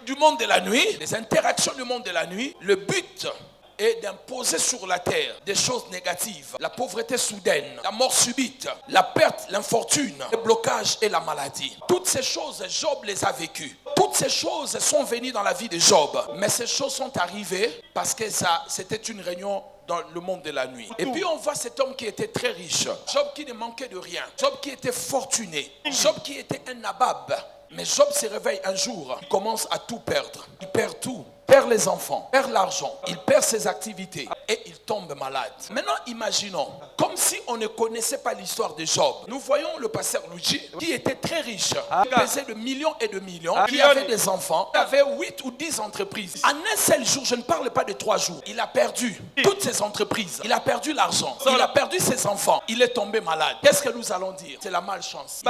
du monde de la nuit, les interactions du monde de la nuit, le but est d'imposer sur la terre des choses négatives. La pauvreté soudaine, la mort subite, la perte, l'infortune, le blocage et la maladie. Toutes ces choses, Job les a vécues. Toutes ces choses sont venues dans la vie de Job. Mais ces choses sont arrivées parce que c'était une réunion dans le monde de la nuit. Et puis on voit cet homme qui était très riche. Job qui ne manquait de rien. Job qui était fortuné. Job qui était un nabab. Mais Job se réveille un jour. Il commence à tout perdre. Il perd tout. Il perd les enfants, il perd l'argent, il perd ses activités et il tombe malade. Maintenant, imaginons, comme si on ne connaissait pas l'histoire de Job. Nous voyons le pasteur Luigi qui était très riche, qui pesait de millions et de millions, qui avait des enfants, qui avait 8 ou 10 entreprises. En un seul jour, je ne parle pas de 3 jours, il a perdu toutes ses entreprises, il a perdu l'argent, il a perdu ses enfants, il est tombé malade. Qu'est-ce que nous allons dire? C'est la malchance.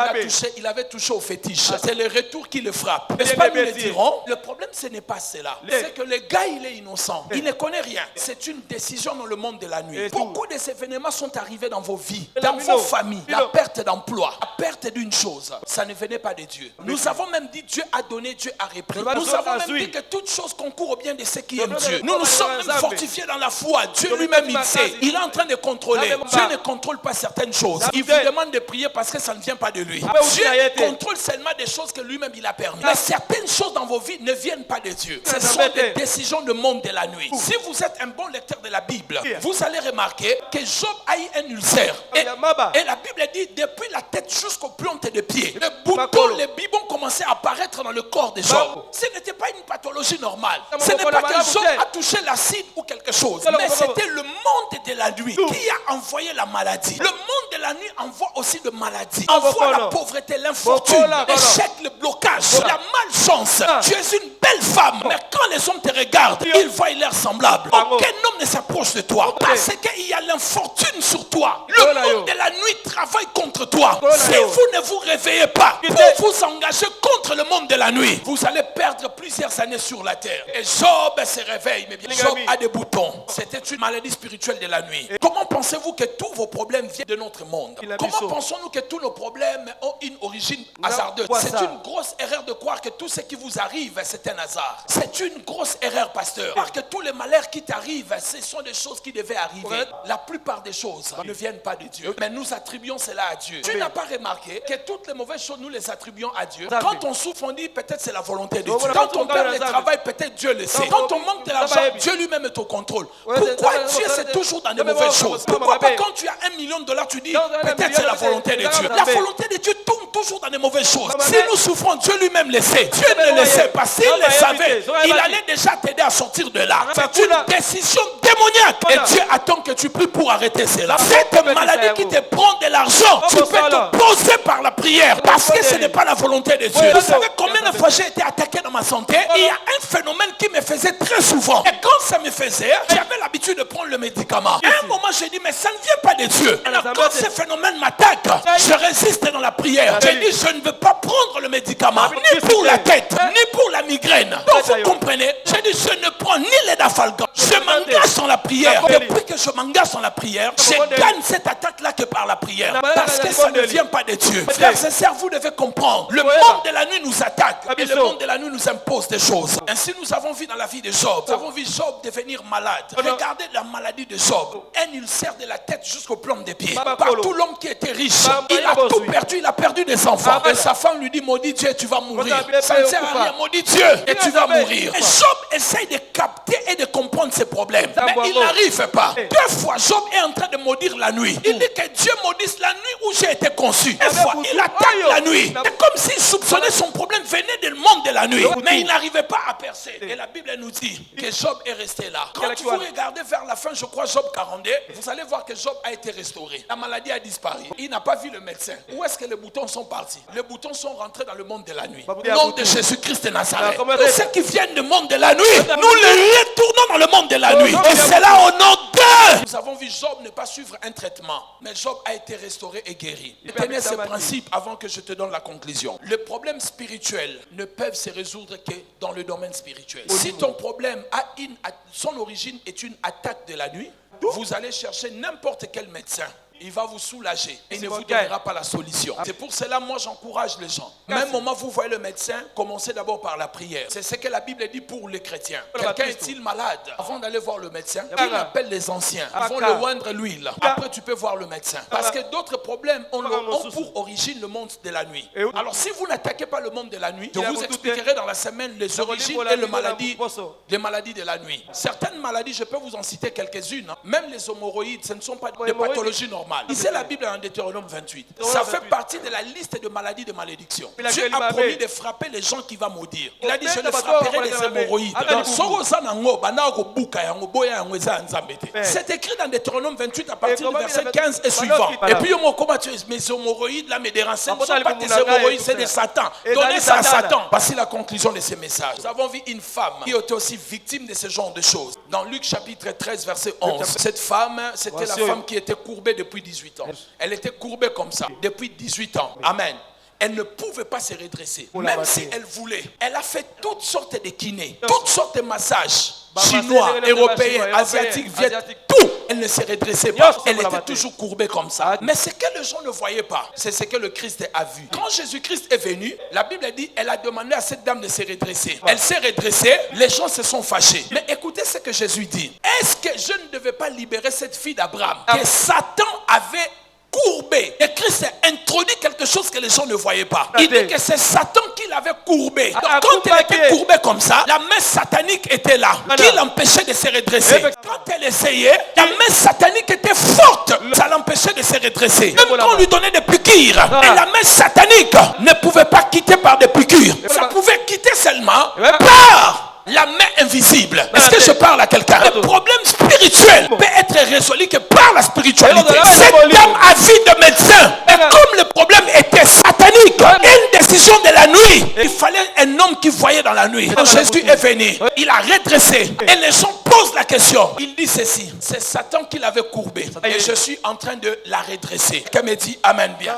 Il avait touché au fétiche. C'est le retour qui le frappe. N'est-ce pas, nous le dirons? Le problème, ce n'est pas cela. Que le gars il est innocent, il ne connaît rien. C'est une décision dans le monde de la nuit. Beaucoup de ces événements sont arrivés dans vos vies, dans vos familles. La perte d'emploi, la perte d'une chose, ça ne venait pas de Dieu. Nous avons même dit Dieu a donné, Dieu a repris. Nous avons même dit que toute chose concourt au bien de ceux qui aiment Dieu. Nous nous sommes même fortifiés dans la foi. Dieu lui-même il sait. Il est en train de contrôler. Dieu ne contrôle pas certaines choses. Il vous demande de prier parce que ça ne vient pas de lui. Dieu contrôle seulement des choses que lui-même il a permis. Mais certaines choses dans vos vies ne viennent pas de Dieu. Ce sont des décisions du monde de la nuit. Si vous êtes un bon lecteur de la Bible, vous allez remarquer que Job a eu un ulcère. Et la Bible dit, depuis la tête jusqu'aux plantes des pieds, les boutons, les bibons commençaient à apparaître dans le corps de Job. Ce n'était pas une pathologie normale. Ce n'est pas que Job a touché l'acide ou quelque chose. Mais c'était le monde de la nuit qui a envoyé la maladie. Le monde de la nuit envoie aussi de maladies. Envoie la pauvreté, l'infortune, l'échec, le blocage, la malchance. Tu es une belle femme, mais quand les hommes te regardent, ils voient l'air semblable. Aucun homme ne s'approche de toi parce qu'il y a l'infortune sur toi. Le monde de la nuit travaille contre toi. Si vous ne vous réveillez pas pour vous engager contre le monde de la nuit, vous allez perdre plusieurs années sur la terre. Et Job se réveille, mais bien Job a des boutons. C'était une maladie spirituelle de la nuit. Comment pensez-vous que tous vos problèmes viennent de notre monde? Comment pensons-nous que tous nos problèmes ont une origine hasardeuse? C'est une grosse erreur de croire que tout ce qui vous arrive, c'est un hasard. C'est une grosse erreur, pasteur. Parce que tous les malheurs qui t'arrivent, ce sont des choses qui devaient arriver. La plupart des choses ne viennent pas de Dieu, mais nous attribuons cela à Dieu. Tu n'as pas remarqué que toutes les mauvaises choses, nous les attribuons à Dieu? Quand on souffre, on dit peut-être c'est la volonté de Dieu. Quand on perd le travail, peut-être Dieu le sait. Quand on manque de l'argent, Dieu lui-même est au contrôle. Pourquoi Dieu c'est toujours dans des mauvaises choses? Pourquoi pas quand tu as $1 million, tu dis peut-être c'est la volonté de Dieu? La volonté de Dieu tourne toujours dans des mauvaises choses. Si nous souffrons, Dieu lui-même le sait. Dieu ne le sait pas. S'il le savait, il allait déjà t'aider à sortir de là. C'est une décision démoniaque. Et Dieu attend que tu pries pour arrêter cela. Cette maladie qui te prend de l'argent, tu peux te poser par la prière parce que ce n'est pas la volonté de Dieu. Vous savez combien de fois j'ai été attaqué dans ma santé? Il y a un phénomène qui me faisait très souvent. Et quand ça me faisait, j'avais l'habitude de prendre le médicament. À un moment, j'ai dit, mais ça ne vient pas de Dieu. Alors, quand ce phénomène m'attaque, je résiste dans la prière. J'ai dit, je ne veux pas prendre le médicament, ni pour la tête, ni pour la migraine. Donc, vous comprenez? J'ai dit, je ne prends ni les dafalgan. Je m'engage dans la prière. Depuis que je m'engage dans la prière, je gagne cette attaque-là que par la prière. Parce que ça ne vient pas de Dieu. Frères et sœurs, vous devez comprendre. Le monde de la nuit nous attaque. Et le monde de la nuit nous impose des choses. Ainsi, nous avons vu dans la vie de Job. Nous avons vu Job devenir malade. Regardez la maladie de Job. Un ulcère de la tête jusqu'au plomb des pieds. Partout l'homme qui était riche, il a tout perdu. Il a perdu des enfants. Et sa femme lui dit, maudit Dieu, tu vas mourir. Ça ne sert à rien, maudit Dieu, et tu vas mourir. Et Job essaye de capter et de comprendre ses problèmes. Mais il n'arrive pas. 2 fois, Job est en train de maudire la nuit. Il dit que Dieu maudisse la nuit où j'ai été conçu. Une fois, il attaque la nuit. C'est comme s'il soupçonnait son problème venait du monde de la nuit. Mais il n'arrivait pas à percer. Et la Bible nous dit que Job est resté là. Quand vous regardez vers la fin, je crois, Job 42, vous allez voir que Job a été restauré. La maladie a disparu. Il n'a pas vu le médecin. Où est-ce que les boutons sont partis? Les boutons sont rentrés dans le monde de la nuit. Au nom de Jésus-Christ de Nazareth. Ceux qui viennent du monde de la nuit, nous les retournons dans le monde de la nuit. Et c'est là au nom de... Nous avons vu Job ne pas suivre un traitement. Mais Job a été restauré et guéri. Tenez ce principe avant que je te donne la conclusion. Les problèmes spirituels ne peuvent se résoudre que dans le domaine spirituel. Si ton problème son origine est une attaque de la nuit, vous allez chercher n'importe quel médecin. il va vous soulager. Il ne vous donnera pas la solution. C'est pour cela, moi, j'encourage les gens. Même moment, vous voyez le médecin, commencez d'abord par la prière. C'est ce que la Bible dit pour les chrétiens. Quelqu'un est-il malade? Avant d'aller voir le médecin, il appelle les anciens. Ils vont le oindre l'huile. Après, tu peux voir le médecin. Parce que d'autres problèmes ont pour origine le monde de la nuit. Alors, si vous n'attaquez pas le monde de la nuit, je vous expliquerai dans la semaine les origines et les maladies de la nuit. Certaines maladies, je peux vous en citer quelques-unes. Même les hémorroïdes, ce ne sont pas des pathologies normales. Lisez la Bible en Deutéronome 28. Ça fait partie de la liste de maladies de malédiction. Dieu a promis de frapper les gens qui vont maudire. Il a dit, je ne frapperai les hémorroïdes. C'est écrit dans Deutéronome 28 à partir du verset 15 et suivant. Et puis, mes hémorroïdes, là, me dérangent. Ce ne sont pas des hémorroïdes, c'est de Satan. Donnez ça à Satan. Voici la conclusion de ces messages. Nous avons vu une femme qui était aussi victime de ce genre de choses. Dans Luc chapitre 13, verset 11. Cette femme, c'était la femme qui était courbée depuis 18 ans. Elle était courbée comme ça, depuis 18 ans. Amen. Elle ne pouvait pas se redresser. Même si elle voulait. Elle a fait toutes sortes de kinés, toutes sortes de massages. Chinois, européens, asiatiques, vietnamiens, tout. Elle ne se redressait pas. Elle était toujours courbée comme ça. Mais ce que les gens ne voyaient pas, c'est ce que le Christ a vu. Quand Jésus-Christ est venu, la Bible dit, elle a demandé à cette dame de se redresser. Elle s'est redressée, les gens se sont fâchés. Mais écoutez ce que Jésus dit. Est-ce que je ne devais pas libérer cette fille d'Abraham que Satan avait courbé? Et Christ a introduit quelque chose que les gens ne voyaient pas. Il dit que c'est Satan qui l'avait courbé. Donc quand elle était courbée comme ça, la main satanique était là, qui l'empêchait de se redresser. Quand elle essayait, la main satanique était forte, ça l'empêchait de se redresser. Même quand on lui donnait des piqûres, et la main satanique ne pouvait pas quitter par des piqûres. Ça pouvait quitter seulement par la main invisible. Est-ce que je parle à quelqu'un? Le problème spirituel peut être résolu que par la spiritualité. Cette dame a vu de médecin. Et comme le problème était satanique, une décision de la nuit, il fallait un homme qui voyait dans la nuit. Quand Jésus est venu, il a redressé. Et les gens posent la question. Il dit ceci. C'est Satan qui l'avait courbé. Et je suis en train de la redresser. Quelqu'un me dit Amen bien.